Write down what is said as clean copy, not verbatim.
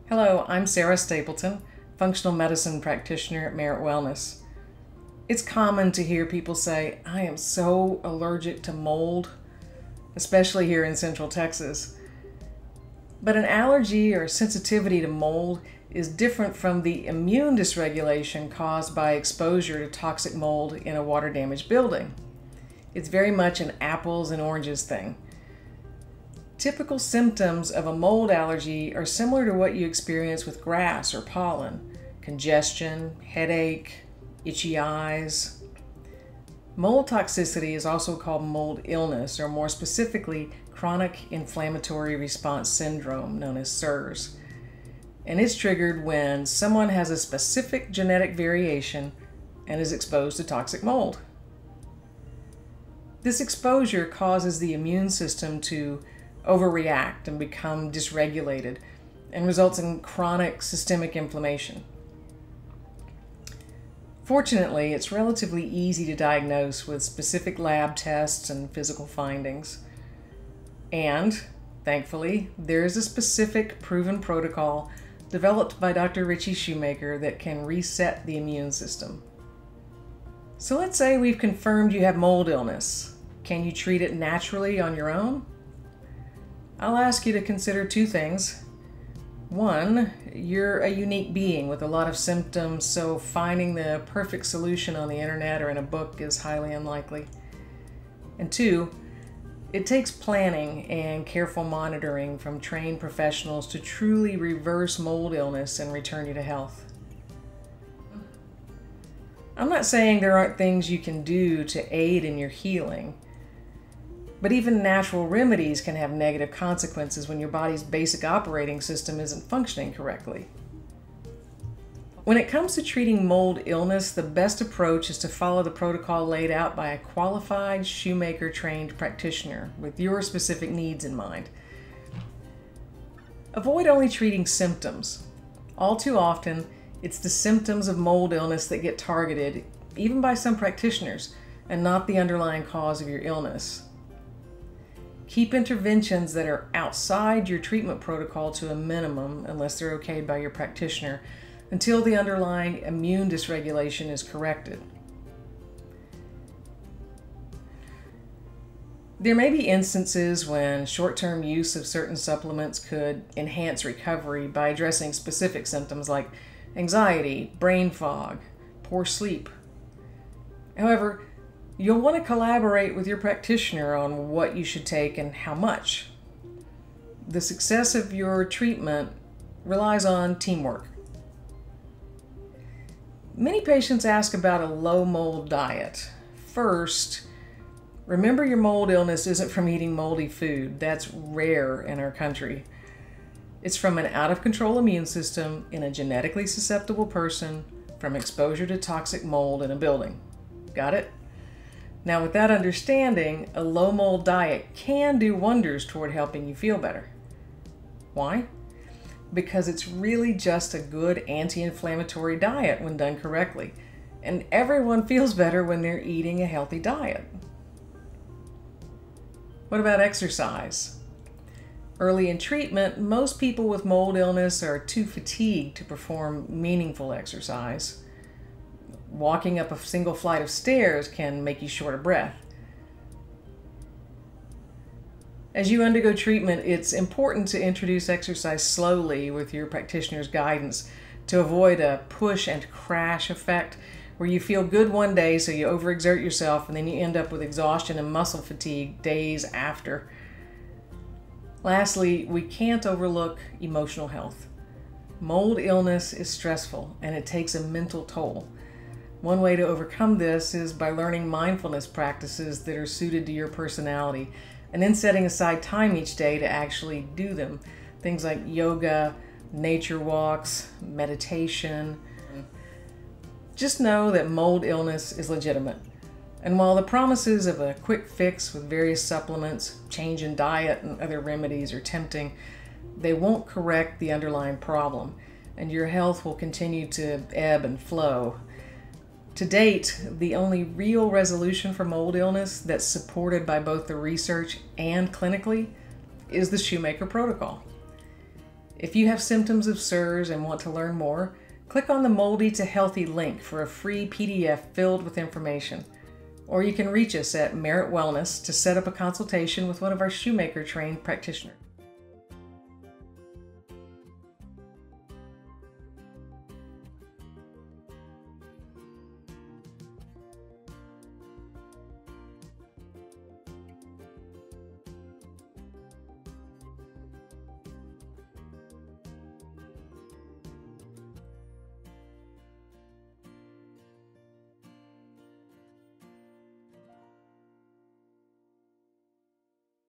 Hello, I'm Sara Stapleton, functional medicine practitioner at Merritt Wellness. It's common to hear people say, I am so allergic to mold, especially here in Central Texas. But an allergy or sensitivity to mold is different from the immune dysregulation caused by exposure to toxic mold in a water-damaged building. It's very much an apples and oranges thing. Typical symptoms of a mold allergy are similar to what you experience with grass or pollen: congestion, headache, itchy eyes. Mold toxicity is also called mold illness, or more specifically, chronic inflammatory response syndrome, known as CIRS. And it's triggered when someone has a specific genetic variation and is exposed to toxic mold. This exposure causes the immune system to overreact and become dysregulated, and results in chronic systemic inflammation. Fortunately, it's relatively easy to diagnose with specific lab tests and physical findings. And, thankfully, there is a specific proven protocol developed by Dr. Richie Shoemaker that can reset the immune system. So let's say we've confirmed you have mold illness. Can you treat it naturally on your own? I'll ask you to consider two things. One, you're a unique being with a lot of symptoms, so finding the perfect solution on the internet or in a book is highly unlikely. And two, it takes planning and careful monitoring from trained professionals to truly reverse mold illness and return you to health. I'm not saying there aren't things you can do to aid in your healing. But even natural remedies can have negative consequences when your body's basic operating system isn't functioning correctly. When it comes to treating mold illness, the best approach is to follow the protocol laid out by a qualified Shoemaker-trained practitioner with your specific needs in mind. Avoid only treating symptoms. All too often, it's the symptoms of mold illness that get targeted, even by some practitioners, and not the underlying cause of your illness. Keep interventions that are outside your treatment protocol to a minimum, unless they're okayed by your practitioner, until the underlying immune dysregulation is corrected. There may be instances when short-term use of certain supplements could enhance recovery by addressing specific symptoms like anxiety, brain fog, poor sleep. However, you'll want to collaborate with your practitioner on what you should take and how much. The success of your treatment relies on teamwork. Many patients ask about a low mold diet. First, remember your mold illness isn't from eating moldy food. That's rare in our country. It's from an out-of-control immune system in a genetically susceptible person from exposure to toxic mold in a building. Got it? Now, with that understanding, a low mold diet can do wonders toward helping you feel better. Why? Because it's really just a good anti-inflammatory diet when done correctly, and everyone feels better when they're eating a healthy diet. What about exercise? Early in treatment, most people with mold illness are too fatigued to perform meaningful exercise. Walking up a single flight of stairs can make you short of breath. As you undergo treatment, it's important to introduce exercise slowly with your practitioner's guidance to avoid a push and crash effect where you feel good one day so you overexert yourself and then you end up with exhaustion and muscle fatigue days after. Lastly, we can't overlook emotional health. Mold illness is stressful and it takes a mental toll. One way to overcome this is by learning mindfulness practices that are suited to your personality, and then setting aside time each day to actually do them. Things like yoga, nature walks, meditation. Just know that mold illness is legitimate. And while the promises of a quick fix with various supplements, change in diet, and other remedies are tempting, they won't correct the underlying problem, and your health will continue to ebb and flow. To date, the only real resolution for mold illness that's supported by both the research and clinically is the Shoemaker protocol. If you have symptoms of CIRS and want to learn more, click on the Moldy to Healthy link for a free PDF filled with information. Or you can reach us at Merritt Wellness to set up a consultation with one of our shoemaker-trained practitioners.